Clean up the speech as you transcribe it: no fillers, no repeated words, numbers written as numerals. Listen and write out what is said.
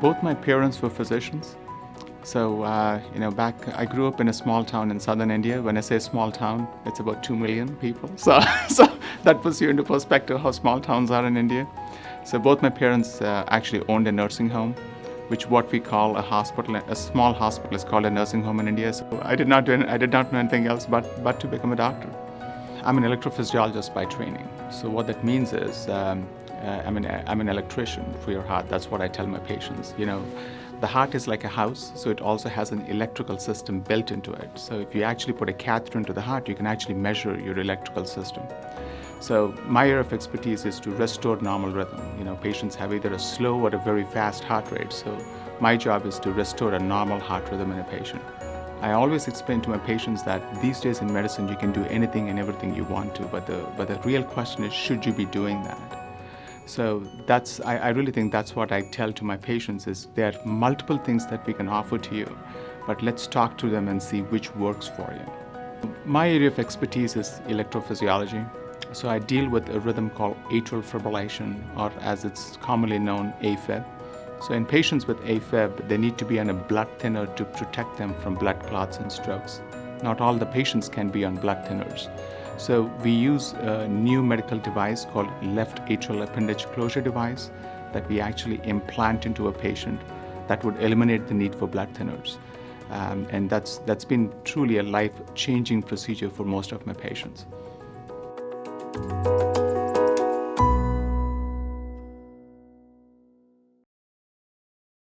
Both my parents were physicians. So, I grew up in a small town in southern India. When I say small town, it's about 2 million people. So that puts you into perspective how small towns are in India. So both my parents actually owned a nursing home, which what we call a hospital. A small hospital is called a nursing home in India. So I did not know anything else but to become a doctor. I'm an electrophysiologist by training. So what that means is I'm an electrician for your heart. That's what I tell my patients. The heart is like a house, so it also has an electrical system built into it. So if you actually put a catheter into the heart, you can actually measure your electrical system. So my area of expertise is to restore normal rhythm. Patients have either a slow or a very fast heart rate. So my job is to restore a normal heart rhythm in a patient. I always explain to my patients that these days in medicine, you can do anything and everything you want to, but the real question is, should you be doing that? So I really think that's what I tell to my patients is there are multiple things that we can offer to you, but let's talk to them and see which works for you. My area of expertise is electrophysiology. So I deal with a rhythm called atrial fibrillation, or as it's commonly known, AFib. So in patients with AFib, they need to be on a blood thinner to protect them from blood clots and strokes. Not all the patients can be on blood thinners. So we use a new medical device called left atrial appendage closure device that we actually implant into a patient that would eliminate the need for blood thinners. And that's been truly a life-changing procedure for most of my patients.